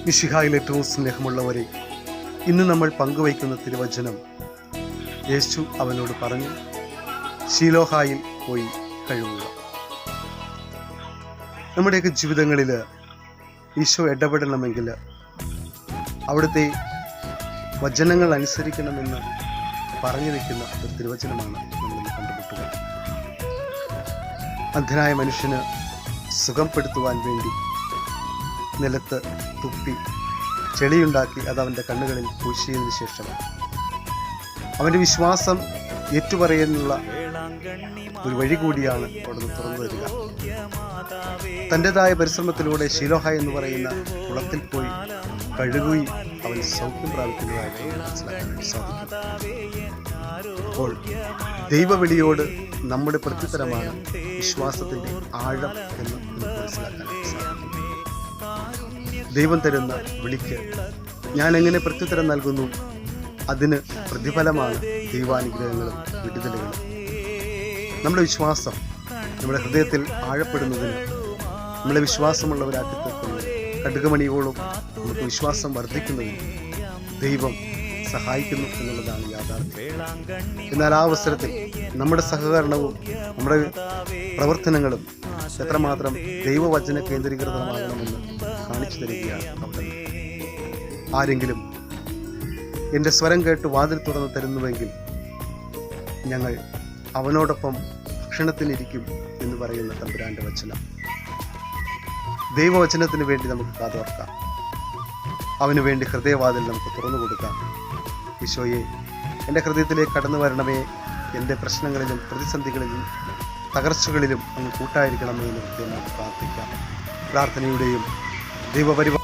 മിശിഹായിൽ ഏറ്റവും സ്നേഹമുള്ളവരെ, ഇന്ന് നമ്മൾ പങ്കുവയ്ക്കുന്ന തിരുവചനം യേശു അവനോട് പറഞ്ഞു, ശീലോഹായിൽ പോയി കഴുകുക. നമ്മുടെയൊക്കെ ജീവിതങ്ങളിൽ ഈശോ ഇടപെടണമെങ്കിൽ അവിടുത്തെ വചനങ്ങൾ അനുസരിക്കണമെന്ന് പറഞ്ഞു വയ്ക്കുന്ന ഒരു തിരുവചനമാണ് നമ്മളിന്ന് കണ്ടുമുട്ടുക. അന്ധനായ മനുഷ്യന് സുഖപ്പെടുത്തുവാൻ വേണ്ടി നിലത്ത് തുപ്പി ചെളിയുണ്ടാക്കി അത് അവൻ്റെ കണ്ണുകളിൽ പൂശിയതിനു ശേഷം അവൻ്റെ വിശ്വാസം ഏറ്റുപറയാനുള്ള ഒരു വഴി കൂടിയാണ് അവിടുന്ന് തുറന്നു തരിക. തൻ്റെതായ പരിശ്രമത്തിലൂടെ ശീലോഹ എന്ന് പറയുന്ന കുളത്തിൽ പോയി കഴുകുകയും അവൻ സൗഖ്യം പ്രാപിക്കുന്നതായിട്ട് മനസ്സിലാക്കാൻ സാധിക്കും. അപ്പോൾ ദൈവവിളിയോട് നമ്മുടെ പ്രത്യുത്തരമാണ് വിശ്വാസത്തിൻ്റെ ആഴം എന്ന് നമുക്ക് മനസ്സിലാക്കാൻ സാധിക്കും. ദൈവം തരുന്ന വിളിക്ക് ഞാൻ എങ്ങനെ പ്രത്യുത്തരം നൽകുന്നു, അതിന് പ്രതിഫലമാണ് ദൈവാനുഗ്രഹങ്ങളും വിടുതലുകളും. നമ്മുടെ വിശ്വാസം നമ്മുടെ ഹൃദയത്തിൽ ആഴപ്പെടുന്നതിന്, നമ്മളെ വിശ്വാസമുള്ളവരാക്കി തീർക്കുന്നതിന്, കടുകുമണിയോളം നമുക്ക് വിശ്വാസം വർദ്ധിക്കുന്നതിന് ദൈവം സഹായിക്കുന്നു എന്നുള്ളതാണ് യാഥാർത്ഥ്യം. എന്നാൽ ആ അവസരത്തിൽ നമ്മുടെ സഹകരണവും നമ്മുടെ പ്രവർത്തനങ്ങളും എത്രമാത്രം ദൈവവചന കേന്ദ്രീകൃതമാകണമെന്ന് കാണിച്ചു തരികയാണ് അവിടെ. ആരെങ്കിലും എൻ്റെ സ്വരം കേട്ട് വാതിൽ തുറന്ന് തരുന്നുവെങ്കിൽ ഞങ്ങൾ അവനോടൊപ്പം ഭക്ഷണത്തിനിരിക്കും എന്ന് പറയുന്ന തമ്പുരാൻ്റെ വചനം. ദൈവവചനത്തിന് വേണ്ടി നമുക്ക് കാതോർക്കാം. അവന് വേണ്ടി ഹൃദയവാതിൽ നമുക്ക് തുറന്നു കൊടുക്കാം. ഈശോയെ, എൻ്റെ ഹൃദയത്തിലേക്ക് കടന്നു വരണമേ, എൻ്റെ പ്രശ്നങ്ങളിലും പ്രതിസന്ധികളിലും തകർച്ചകളിലും അങ്ങ് കൂട്ടായിരിക്കണമേ എന്ന് നമുക്ക് പ്രാർത്ഥിക്കാം. പ്രാർത്ഥനയുടെയും ദൈവപരിപാടി